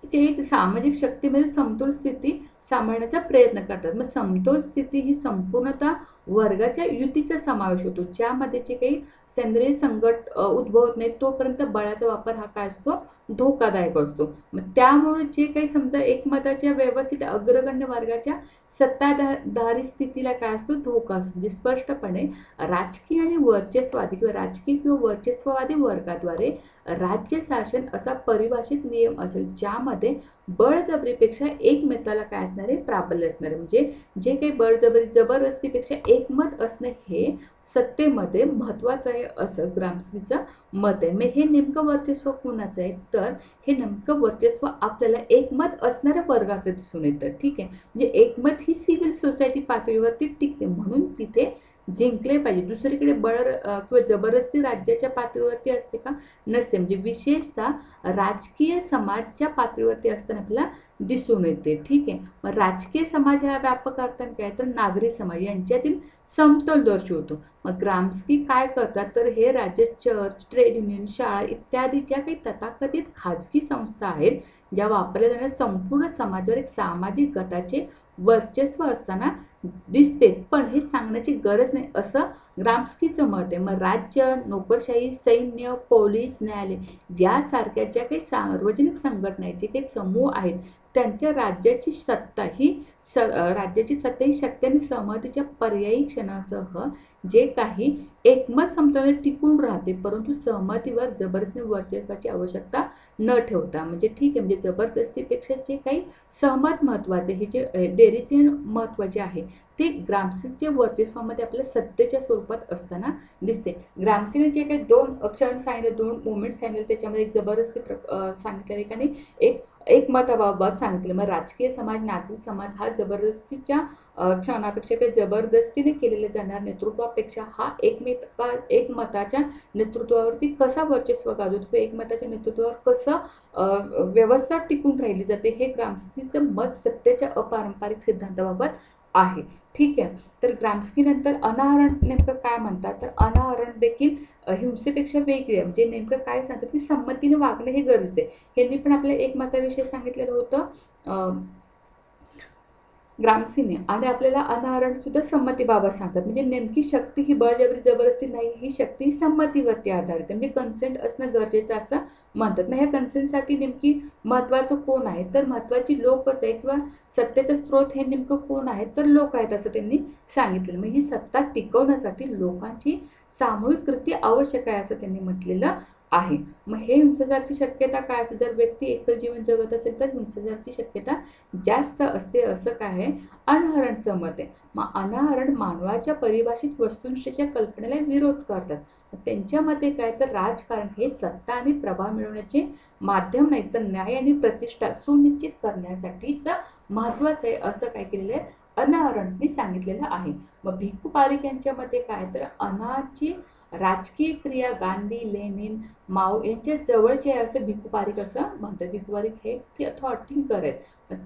ते एक सामाजिक शक्तीमध्ये समतोल स्थिती सांभाळण्याचा प्रयत्न करतात. मग समतोल स्थिती ही संपूर्णतः वर्गाच्या युतीचा समावेश होतो, ज्यामध्ये जे काही सेंद्रिय संकट उद्भवत नाही तोपर्यंत बळाचा वापर हा काय असतो धोकादायक असतो. मग त्यामुळे जे काही समजा एकमताच्या व्यवस्थित अग्रगण्य वर्गाच्या सत्ताधारी स्थितीला काय असतो धोका असतो. म्हणजे स्पष्टपणे राजकीय आणि वर्चस्ववादी किंवा वर्चस्ववादी वर्गाद्वारे राज्य शासन असा परिभाषित नियम असेल ज्यामध्ये बळजबरीपेक्षा एकमताला काय असणार आहे प्राबल्य असणार आहे. म्हणजे जे काही जबरदस्तीपेक्षा एकमत असणे हे सत्तेमध्ये महत्वाचं आहे असं ग्रामस्कीचं मत आहे. मग हे नेमकं वर्चस्व कोणाचं आहे तर हे नेमकं वर्चस्व आपल्याला एकमत असणाऱ्या वर्गाचं दिसून येतं. ठीक आहे. म्हणजे एकमत ही सिव्हिल सोसायटी पातळीवरती टिकते म्हणून तिथे जिंकले पाहिजे. दुसरीकडे किंवा जबरदस्ती राज्याच्या पातळीवरती असते का नसते. म्हणजे विशेषतः राजकीय समाजच्या पातळीवरती असताना आपल्याला दिसून येते. ठीक आहे. मग राजकीय समाज ह्या व्यापक अर्थाने काय तर नागरी समाज यांच्यातील समतोल दर्शवतो. मग ग्रामस्की काय करतात तर हे राज्य चर्च ट्रेड युनियन शाळा इत्यादी ज्या काही तथाकथित खाजगी संस्था आहेत ज्या वापरल्या जाणाऱ्या संपूर्ण समाजावर एक सामाजिक गटाचे वर्चस्व असताना दिसते, पण हे सांगण्याची गरज नाही असं ग्रामस्कीचं मत आहे. मग राज्य नोकरशाही सैन्य पोलीस न्यायालय यासारख्या ज्या काही सार्वजनिक संघटना जे काही समूह आहेत त्यांच्या राज्याची सत्ता ही शक्ती आणि सहमतीच्या पर्यायी क्षणासह जे काही एकमत समतोल टिकून राहते, परंतु सहमतीवर जबरदस्ती वर्चस्वाची आवश्यकता न ठेवता. म्हणजे ठीक आहे. म्हणजे जबरदस्तीपेक्षा जे काही सहमत महत्वाचे हे जे डेरिझिव्ह महत्वाचे आहे ते ग्रामस्कीच्या वर्चस्वामध्ये आपल्या सत्तेच्या स्वरूपात असताना दिसते. ग्रामसीने जे काही 2 क्षण सांगितले 2 मोमेंट सांगितले त्याच्यामध्ये एक जबरदस्ती सांगितलेली आणि एक मताबाबत सांगितले. मग राजकीय समाज नागरिक समाज हा जबरदस्तीच्या क्षणापेक्षा काही जबरदस्तीने केलेले जाणाऱ्या नेतृत्वापेक्षा हा एकमताच्या नेतृत्वावरती कसा वर्चस्व गाजवतो, एकमताच्या नेतृत्वावर कसं व्यवस्था टिकून राहिली जाते हे ग्रामस्कीचं मत सत्तेच्या अपारंपरिक सिद्धांताबाबत आहे. ठीक आहे. तर ग्रामस्की नंतर अना अरेंट नेमकं काय म्हणतात तर अना अरेंट देखील हिंसेपेक्षा वेगळी आहे. म्हणजे नेमकं काय सांगतात की संमतीने वागणे हे गरजेचे आहे. यांनी पण आपल्या एकमताविषयी सांगितलेलं होतं ग्रामसीने आणि आपल्याला अना अरेंट सुद्धा संमतीबाबत सांगतात. म्हणजे नेमकी शक्ती ही बळजबरी जबरदस्ती नाही, ही शक्ती ही संमतीवरती आधारित आहे. म्हणजे कन्सेंट असणं गरजेचं असं म्हणतात. मग ह्या कन्सेंटसाठी नेमकी महत्वाचं कोण आहे तर महत्वाची लोकच आहे किंवा सत्तेचा स्रोत हे नेमकं कोण आहे तर लोक आहेत असं त्यांनी सांगितलं. मग ही सत्ता टिकवण्यासाठी लोकांची सामूहिक कृती आवश्यक आहे असं त्यांनी म्हटलेलं आहे. मग हे हिंसाचाराची शक्यता काय असते, जर व्यक्ती एकल जीवन जगत असेल तर हिंसाचाराची शक्यता जास्त असते असं काय आहे अनाहरणचं मत आहे. मग अनाहरण मानवाच्या परिभाषित वस्तुनिष्ठेच्या कल्पनेला विरोध करतात. त्यांच्या मते काय तर राजकारण हे सत्ता आणि प्रभाव मिळवण्याचे माध्यम नाही तर न्याय आणि प्रतिष्ठा सुनिश्चित करण्यासाठीच महत्वाचं आहे असं काय केलेलं आहे अनाहरणने सांगितलेलं आहे. मग भिक्खू पारिख यांच्या मते काय तर अनाची राजकीय क्रिया गांधी लेनिन माओ यांच्या जवळचे आहे असं भिक्खू पारिख असं म्हणतात. भिक्खू पारिख हे थॉट थिंकर आहेत.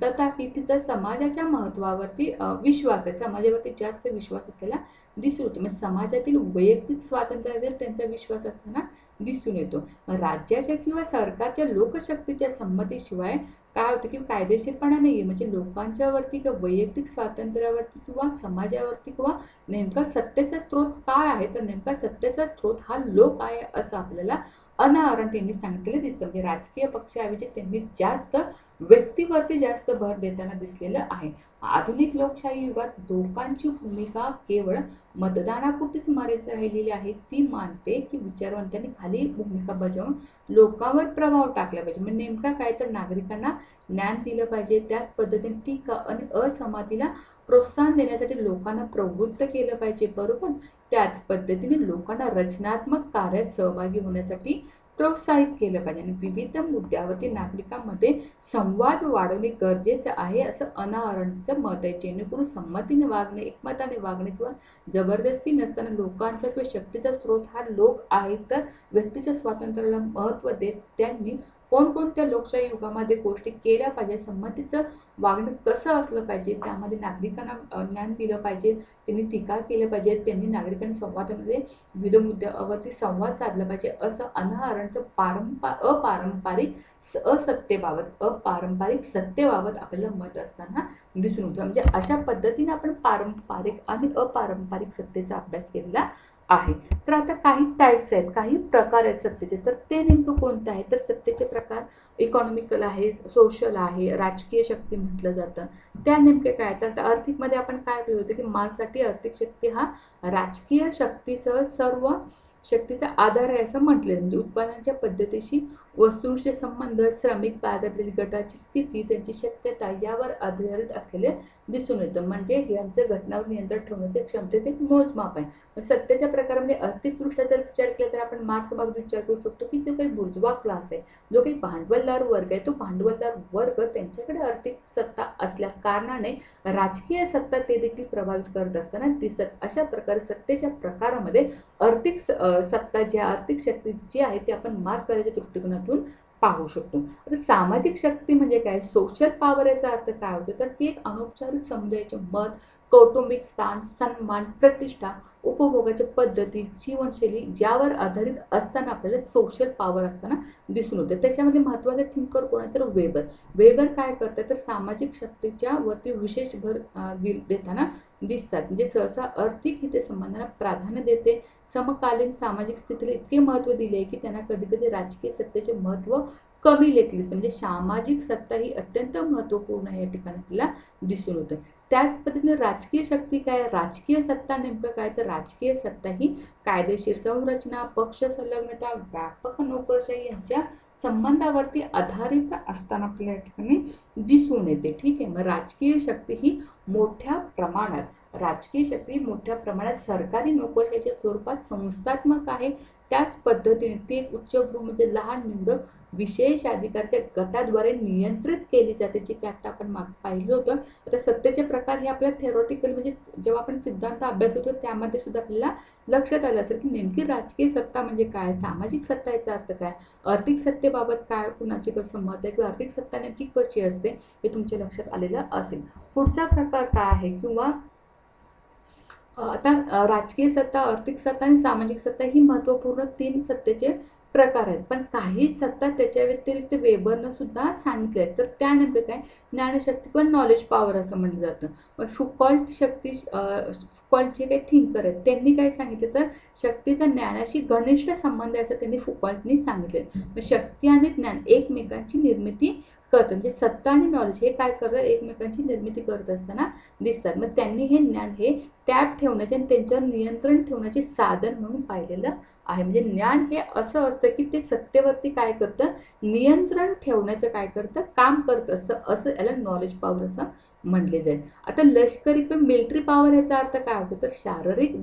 तथापि तिचा समाजाच्या महत्वावरती विश्वास आहे, समाजावरती जास्त विश्वास असलेला दिसून येतो. म्हणजे समाजातील वैयक्तिक स्वातंत्र्यावर त्यांचा विश्वास असताना दिसून येतो. राज्याच्या किंवा सरकारच्या लोकशक्तीच्या संमतीशिवाय काय होतं की कायदेशीरपणा नाहीये. म्हणजे लोकांच्या वरती किंवा वैयक्तिक स्वातंत्र्यावरती किंवा समाजावरती किंवा नेमका सत्तेचा स्रोत काय आहे तर नेमका सत्तेचा स्रोत हा लोक आहे असं आपल्याला अनाहरण यांनी सांगितलेलं दिसतं. म्हणजे राजकीय पक्षाऐवजी त्यांनी जास्त व्यक्तीवरती जास्त भर देताना दिसलेलं आहे. आधुनिक लोकशाही युगात लोकांची भूमिका केवळ मतदानापुरतीच मर्यादित राहिलेली आहे. ती मानते की विचारवंतांनी खाली भूमिका बजावून लोकांवर प्रभाव टाकला पाहिजे. म्हणजे नेमका काय तर नागरिकांना ज्ञान दिलं पाहिजे, त्याच पद्धतीने टीका आणि असमातीला प्रोत्साहन देण्यासाठी लोकांना प्रवृत्त केलं पाहिजे, बरोबर. त्याच पद्धतीने लोकांना रचनात्मक कार्यात सहभागी होण्यासाठी प्रोत्साहित केलं पाहिजे आणि विविध मुद्द्यावरती नागरिकांमध्ये संवाद वाढवणे गरजेचं आहे असं अनाहरणचं मत आहे. जेणेकरून संमतीने वागणे, एकमताने वागणे किंवा जबरदस्ती नसताना लोकांचा किंवा शक्तीचा स्रोत हा लोक आहे तर व्यक्तीच्या स्वातंत्र्याला महत्त्व देत त्यांनी कोणकोणत्या लोकशाही युगामध्ये गोष्टी केल्या पाहिजे, संमतीचं वागणं कसं असलं पाहिजे, त्यामध्ये नागरिकांना ज्ञान दिलं पाहिजे, त्यांनी टीका केल्या पाहिजे, त्यांनी नागरिकांनी संवादामध्ये विविध मुद्द्यावरती संवाद साधला पाहिजे असं अनाहरणचं अपारंपरिक सत्तेबाबत आपल्याला मत असताना दिसून येतं. म्हणजे अशा पद्धतीने आपण पारंपरिक आणि अपारंपरिक सत्तेचा अभ्यास केलेला आहे. तर आता काही टाईप्स आहेत, काही प्रकार आहेत सत्तेचे, तर ते नेमकं कोणतं आहे तर सत्तेचे प्रकार इकॉनॉमिकल आहे, सोशल आहे, राजकीय शक्ती म्हटलं जातं. त्या नेमके काय तर आर्थिकमध्ये आपण काय पाहिलं होतं की माणसासाठी आर्थिक शक्ती हा राजकीय शक्तीसह सर्व शक्तीचा आधार आहे असं म्हटले. म्हणजे उत्पादनाच्या पद्धतीशी वस्तूंचे संबंध, श्रमिक बाजारातील गटाची स्थिती, त्यांची शक्यता यावर आधारित असलेले दिसून येतं. म्हणजे यांचं घटनावर नियंत्रण ठेवण्याच्या क्षमतेचे एक मोजमाप आहे. सत्तेच्या प्रकारामध्ये आर्थिकदृष्ट्या जर विचार केला तर आपण मार्क्स बाबत विचार करू शकतो की जो काही बुर्जुआ क्लास आहे, जो काही भांडवलदार वर्ग आहे, तो भांडवलदार वर्ग त्यांच्याकडे आर्थिक सत्ता असल्या कारणाने राजकीय सत्ता ते देखील प्रभावित करत असताना दिसत. अशा प्रकारे सत्तेच्या प्रकारामध्ये आर्थिक सत्ता जी आर्थिक शक्ती जी आहे ती आपण मार्क्सवाल्याच्या दृष्टिकोनातून पाहू शकतो. आता सामाजिक शक्ती म्हणजे काय, सोशल पॉवर याचा अर्थ काय होतो तर ती एक अनौपचारिक समुदायाचे मत, कौटुंबिक स्थान, सन्मान, प्रतिष्ठा, उपभोगाच्या पद्धती, जीवनशैली यावर आधारित असताना आपल्याला सोशल पॉवर असताना दिसून होते. त्याच्यामध्ये महत्त्वाचे थिंकर कोण आहे तर वेबर. वेबर काय करतात तर सामाजिक शक्तीच्या वरती विशेष भर देताना दिसतात. म्हणजे सहसा आर्थिक हितसंबंधांना प्राधान्य देते, समकालीन सामाजिक स्थितीला इतके महत्त्व दिले आहे की त्यांना कधी कधी राजकीय सत्तेचे महत्त्व कमी लेखले दिसते. म्हणजे सामाजिक सत्ता ही अत्यंत महत्त्वपूर्ण आहे या ठिकाणी आपल्याला दिसून होतं. त्याच पद्धतीने राजकीय शक्ती काय, राजकीय सत्ता नेमकं काय तर राजकीय सत्ता ही कायदेशीर संरचना, पक्ष संलग्नता, व्यापक नोकरशाही यांच्या संबंधावरती आधारित असताना आपल्या ठिकाणी दिसून येते. ठीक आहे. मग राजकीय शक्ती ही मोठ्या प्रमाणात सरकारी नोकरशाहीच्या स्वरूपात संस्थात्मक आहे. त्याच पद्धतीने ती एक उच्चभ्रू म्हणजे लहान निवडक विशेष अधिकारच्या गटाद्वारे नियंत्रित केली जाते, जे की आता आपण पाहिलं होतं. आता सत्तेचे प्रकार हे आपल्या थेरॉटिकल म्हणजे जेव्हा आपण सिद्धांत अभ्यास होतो त्यामध्ये सुद्धा आपल्याला लक्षात आलं असेल की नेमकी राजकीय सत्ता म्हणजे काय, सामाजिक सत्ता याचा अर्थ काय, आर्थिक सत्तेबाबत काय कुणाचे कसं मत आहे किंवा आर्थिक सत्ता नेमकी कशी असते हे तुमच्या लक्षात आलेलं असेल. पुढचा प्रकार काय आहे किंवा आता राजकीय सत्ता, आर्थिक सत्ता आणि सामाजिक सत्ता ही महत्त्वपूर्ण 3 सत्तेचे प्रकार आहेत. पण काही सत्ता त्याच्या व्यतिरिक्त वेबरनं सुद्धा सांगितले आहेत. तर त्या नेमकं काय, ज्ञानशक्ती किंवा नॉलेज पॉवर असं म्हटलं जातं. मग फुकॉल्ट जे काही थिंकर आहेत त्यांनी काय सांगितलं तर शक्तीचा ज्ञानाशी घनिष्ठ संबंध आहे असं त्यांनी फुकॉल्टनी सांगितले. मग शक्ती आणि ज्ञान एकमेकांची निर्मिती कळतं. म्हणजे सत्ता आणि नॉलेज हे काय करतात, एकमेकांची निर्मिती करत असताना दिसतात. मग त्यांनी हे ज्ञान हे टॅब ठेवण्याचे आणि त्यांच्यावर नियंत्रण ठेवण्याचे साधन म्हणून पाहिलेलं आहे. म्हणजे ज्ञान हे असं असतं की ते सत्तेवरती काय करतं, नियंत्रण ठेवण्याचं काय करतं, काम करत असतं. असं याला नॉलेज पॉवर असं म्हटले जाईल. आता लष्करी किंवा मिलिटरी पॉवर याचा अर्थ काय होतो, तर शारीरिक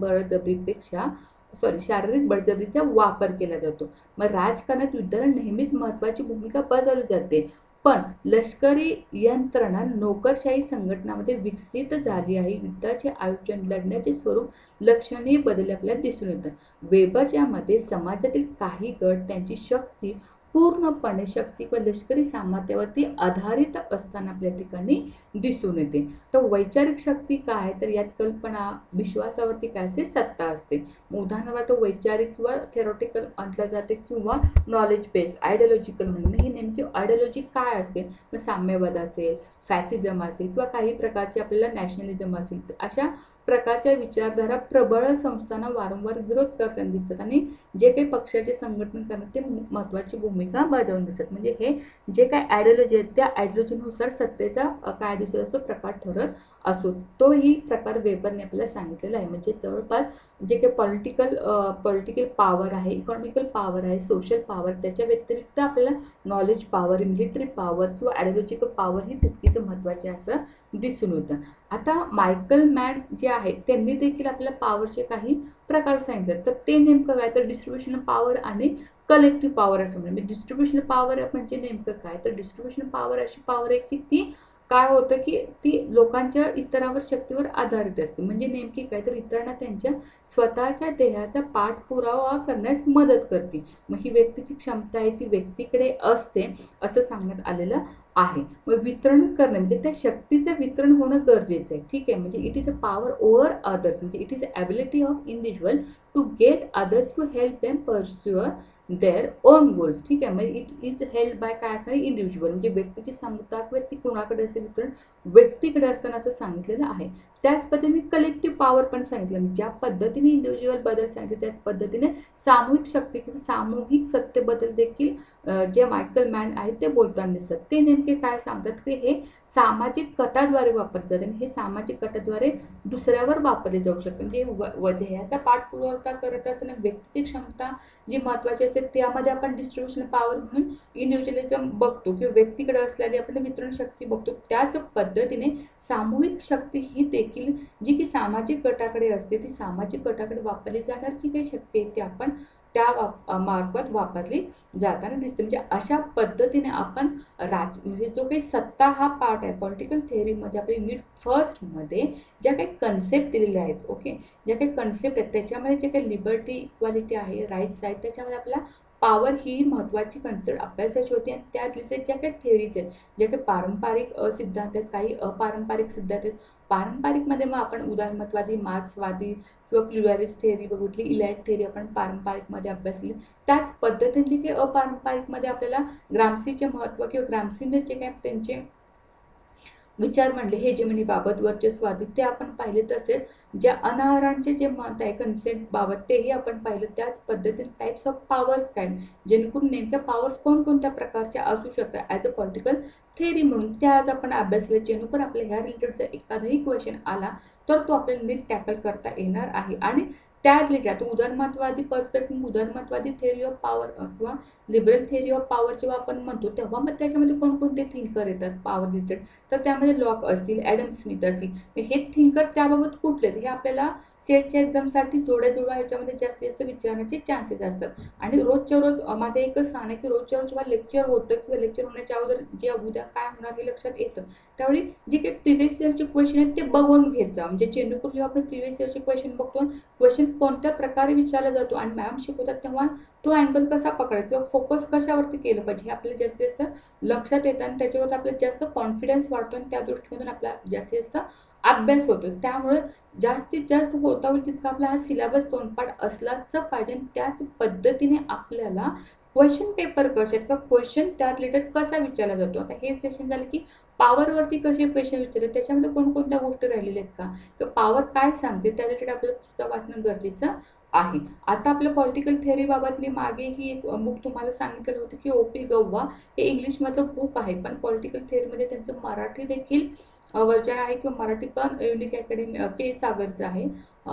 बळजबरीचा वापर केला जातो. मग राजकारणात युद्धाला नेहमीच महत्त्वाची भूमिका बजावली जाते. पण लष्करी यंत्रणा नोकरशाही संघटनामध्ये विकसित झाली आहे. युद्धाचे आयोजन, लढण्याचे स्वरूप लक्षणीय बदल आपल्याला दिसून येतात. वेबरच्या मते समाजातील काही गट त्यांची शक्ती पूर्णपणे शक्ती व लष्करी सामर्थ्यावरती आधारित असताना आपल्या ठिकाणी दिसून येते. तर वैचारिक शक्ती काय, तर यात कल्पना, विश्वासावरती काय असते, सत्ता असते. उदाहरणार्थ वैचारिक किंवा थेरॉटिकल म्हटलं जाते किंवा नॉलेज बेस्ड आयडिओलॉजिकल म्हणून. ही नेमकी आयडिओलॉजी काय असते, मग साम्यवाद असेल, फॅसिझम असेल किंवा काही प्रकारचे आपल्याला नॅशनलिझम असेल, अशा प्रकारच्या विचारधारा प्रबळ संस्थांना वारंवार विरोध करताना दिसतात आणि जे काही पक्षाचे संघटन करतात ते महत्त्वाची भूमिका बजावून दिसतात. म्हणजे हे जे काही आयडिओलॉजी आहेत त्या आयडिओलॉजीनुसार सत्तेचा काय दिसत असतो, प्रकार ठरत असतो. तोही प्रकार वेबरने आपल्याला सांगितलेला आहे. म्हणजे जवळपास जे काही पॉलिटिकल पॉवर आहे, इकॉनॉमिकल पॉवर आहे, सोशल पॉवर, त्याच्या व्यतिरिक्त आपल्याला नॉलेज पॉवर, मिलिटरी पॉवर किंवा आयडिओलॉजिकल पॉवर ही तितकीच महत्त्वाची असं दिसून होतं. आता मायकल मॅन जे आहेत त्यांनी देखील आपल्याला पॉवरचे काही प्रकार सांगितले. तर ते नेमकं काय, तर डिस्ट्रीब्युशन पॉवर आणि कलेक्टिव्ह पॉवर असं म्हणजे डिस्ट्रीब्युशन पॉवर म्हणजे नेमकं काय, तर डिस्ट्रीब्युशन पॉवर अशी पॉवर आहे की ती काय होतं की ती लोकांच्या इतरांवर शक्तीवर आधारित असते. म्हणजे नेमकी काय, तर इतरांना त्यांच्या स्वतःच्या देहाचा पाठपुरावा करण्यास मदत करते. मग ही व्यक्तीची क्षमता आहे ती व्यक्तीकडे असते असं सांगण्यात आलेलं आहे. मग वितरण करणे म्हणजे त्या शक्तीचं वितरण होणं गरजेचं आहे. ठीक आहे, म्हणजे it is a power over others, म्हणजे it is a ability of individual to get others to help them pursue their own goals. ठीक आहे, म्हणजे इट इज हेल्ड बाय काय असं इंडिव्हिज्युअल, म्हणजे व्यक्तीची क्षमता किंवा ती कोणाकडे असते, वितरण व्यक्तीकडे असताना असं सांगितलेलं आहे. त्याच पद्धतीने कलेक्टिव्ह पॉवर पण सांगितलं. ज्या पद्धतीने इंडिव्हिज्युअल बद्दल सांगितले त्याच पद्धतीने सामूहिक शक्ती किंवा सामूहिक सत्तेबद्दल देखील जे मायकल मॅन आहेत ते बोलताना दिसतात. ते नेमके काय सांगतात की हे सामाजिक गटाद्वारे वापरले जाते आणि हे सामाजिक गटाद्वारे दुसऱ्यावर वापरले जाऊ शकते. म्हणजे ध्येयाचा पाठपुरावा करत असताना व्यक्तीची क्षमता जी महत्त्वाची असते त्यामध्ये आपण डिस्ट्रीब्युशन पॉवर म्हणून इंडिव्हिज्युअलिझम बघतो किंवा व्यक्तीकडे असलेली आपण वितरण शक्ती बघतो. त्याच पद्धतीने सामूहिक शक्ती ही देखील जी की सामाजिक गटाकडे असते, ती सामाजिक गटाकडे वापरली जाणारी जी काही शक्ती आहे ती आपण त्या मार्फत वापरली जाताना दिसते. म्हणजे अशा पद्धतीने आपण म्हणजे जो काही सत्ता हा पार्ट आहे पॉलिटिकल थेअरीमध्ये आपल्या युनिट फर्स्टमध्ये ज्या काही कन्सेप्ट दिलेल्या आहेत, ओके, ज्या काही कन्सेप्ट आहेत त्याच्यामध्ये जे काही लिबर्टी, इक्वालिटी आहे, राईट्स आहेत, त्याच्यामध्ये आपल्याला पॉवर ही महत्त्वाची कन्सेप्ट अभ्यासाची होती आणि त्या रिलेटेड ज्या काही थेअरीज आहेत, ज्या काही पारंपरिक सिद्धांत आहेत, काही अपारंपरिक सिद्धांत आहेत. पारंपरिकमध्ये मग आपण उदारमतवादी, मार्क्सवादी किंवा प्लुरॅलिस्ट थेअरी बघितली, इलाइट थेअरी आपण पारंपरिकमध्ये अभ्यासली. त्याच पद्धतीने जे काही अपारंपरिकमध्ये आपल्याला ग्रामसीचे महत्त्व किंवा ग्रामसीने जे काही त्यांचे विचार मांडले हेजेमनीबाबत, वर्चस्ववादी, ते आपण पाहिले. तसेच ज्या अनावरांचे जे मत आहे कन्सेप्ट बाबत तेही आपण पाहिलं. त्याच पद्धतीने टाइप्स ऑफ पॉवर्स काय, जेणेकरून नेमक्या पॉवर्स कोणकोणत्या प्रकारच्या असू शकतात ॲज अ पॉलिटिकल थेअरी म्हणून त्या आज आपण अभ्यासले. जेणेकरून आपल्या ह्या रिलेटेड जर एखादाही क्वेश्चन आला तर तो आपल्याला नीट टॅकल करता येणार आहे. आणि त्या रिलेटेड उदारमतवादी पर्स्पेक्टिव्ह, उदारमतवादी थेअरी ऑफ पॉवर किंवा लिबरल थेअरी ऑफ पॉवर जेव्हा आपण म्हणतो तेव्हा मग त्याच्यामध्ये कोणकोणते थिंकर येतात पॉवर रिलेटेड, तर त्यामध्ये लॉक असतील, ॲडम स्मिथ असतील. हे थिंकर त्याबाबत कुठले हे आपल्याला सेटच्या एक्झामसाठी जोड्या ह्याच्यामध्ये जास्तीत जास्त विचारण्याचे चान्सेस असतात. आणि रोजच्या रोज माझं एकच सांगणं आहे की रोजच्या रोज जेव्हा लेक्चर होतं किंवा लेक्चर होण्याच्या अगोदर जे उद्या काय होणार हे लक्षात येतं, त्यावेळी जे काही प्रिव्हियस इयरचे क्वेश्चन आहेत ते बघून घेत जा. म्हणजे जेणेकरून जेव्हा आपण प्रिव्हियस इयरचे क्वेश्चन बघतो, क्वेश्चन कोणत्या प्रकारे विचारला जातो आणि मॅम शिकवतात तेव्हा तो अँगल कसा पकडायचा किंवा फोकस कशावरती केलं पाहिजे हे आपल्याला जास्तीत जास्त लक्षात येतं आणि त्याच्यावर आपल्याला जास्त कॉन्फिडन्स वाढतो आणि त्या दृष्टीमधून आपला जास्तीत जास्त अभ्यास होतो. त्यामुळे जास्तीत जास्त होता होईल तितका आपला हा सिलेबस तोंडपाठ असलाच पाहिजे. त्याच पद्धतीने आपल्याला क्वेश्चन पेपर कसे आहेत किंवा क्वेश्चन त्या रिलेटेड कसा विचारला जातो. आता हे सेशन झालं की पॉवरवरती कसे क्वेश्चन विचारले, त्याच्यामध्ये कोणकोणत्या गोष्टी राहिलेल्या आहेत का, किंवा पॉवर काय सांगते त्या रिलेटेड आपल्याला पुस्तक वाचणं गरजेचं आहे. आता आपल्या पॉलिटिकल थिअरी बाबत मी मागे ही एक बुक तुम्हाला सांगितलेलं होतं की ओ.पी. गव्वा हे इंग्लिशमधलं बुक आहे, पण पॉलिटिकल थिअरीमध्ये त्यांचं मराठी देखील वर्जन आहे किंवा मराठी पण युनिक अकॅडमी के सागरचं आहे.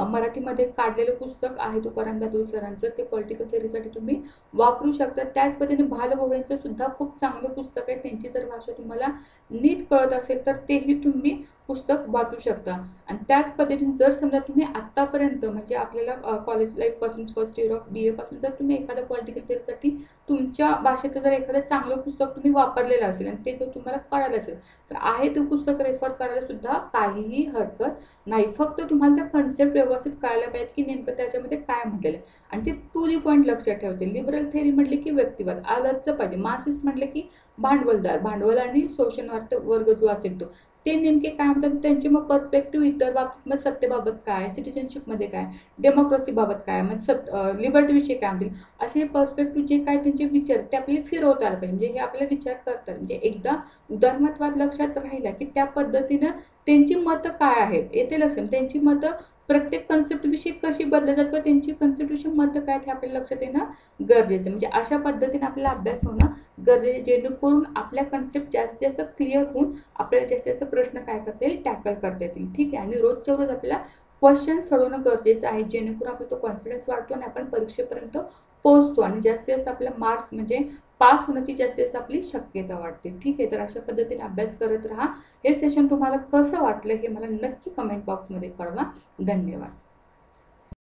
मराठीमध्ये काढलेलं पुस्तक आहे तुकाराम जाधव सरांचं, ते पॉलिटिकल थिअरीसाठी तुम्ही वापरू शकता. त्याच पद्धतीने भालभोवळेंचं सुद्धा खूप चांगलं पुस्तक आहे. त्यांची जर भाषा तुम्हाला नीट कळत असेल तर तेही तुम्ही पुस्तक वाचू शकता. आणि त्याच पद्धतीने जर समजा तुम्ही आत्तापर्यंत म्हणजे आपल्याला कॉलेज लाईफपासून फर्स्ट इयर ऑफ BA पासून जर तुम्ही एखाद्या पॉलिटिकल थिअरीसाठी तुमच्या भाषेत जर एखादं चांगलं पुस्तक तुम्ही वापरलेलं असेल आणि ते जर तुम्हाला कळालं असेल तर आहे ते पुस्तक रेफर करायला सुद्धा काहीही हरकत नाही. फक्त तुम्हाला त्या कन्सेप्ट व्यवस्थित कळायला पाहिजे की नेमकं त्याच्यामध्ये काय म्हटलेलं आहे आणि ते टू दी पॉईंट लक्षात ठेवायचे. लिबरल थेअरी म्हटले की व्यक्तिवाद आलंच पाहिजे. मार्क्सिस्ट म्हटले की भांडवलदार, भांडवल आणि शोषण वर्ग जो असेल तो, ते नेमके काय म्हणतात त्यांचे मग पर्स्पेक्टिव्ह इतर बाबतीत, मग सत्तेबाबत काय, सिटिझनशिपमध्ये काय, डेमोक्रेसी बाबत काय, मग लिबर्टीविषयी काय म्हणतील, असे पर्स्पेक्टिव्ह जे काय त्यांचे विचार ते आपल्याला फिरवता आले पाहिजे. म्हणजे हे आपल्याला विचार करतात म्हणजे एकदा उदारमतवाद लक्षात राहिला की त्या पद्धतीनं त्यांची मतं काय आहेत येते लक्षात. त्यांची मतं प्रत्येक कन्सेप्ट विषयी कशी बदलत जातात किंवा त्यांची कन्सेप्ट विषयी मतं काय ते आपल्याला लक्षात येणं गरजेचं. म्हणजे अशा पद्धतीने आपल्याला अभ्यास होणं गरजेचं, जेणेकरून आपल्या कन्सेप्ट जास्तीत जास्त क्लिअर होऊन आपल्याला जास्तीत जास्त प्रश्न काय करता येईल टॅकल करता येतील. ठीक आहे. आणि रोजच्या रोज आपल्याला क्वेश्चन सोडवणं गरजेचं आहे, जेणेकरून आपला तो कॉन्फिडन्स वाढतो आणि आपण परीक्षेपर्यंत पोहोचतो आणि जास्तीत जास्त आपल्या मार्क्स म्हणजे पास होण्याची जास्तीत जास्त आपली शक्यता वाढते. ठीक आहे. तर अशा पद्धतीने अभ्यास करत राहा. हे सेशन तुम्हाला कसं वाटलं हे मला नक्की कमेंट बॉक्समध्ये कळवा. धन्यवाद.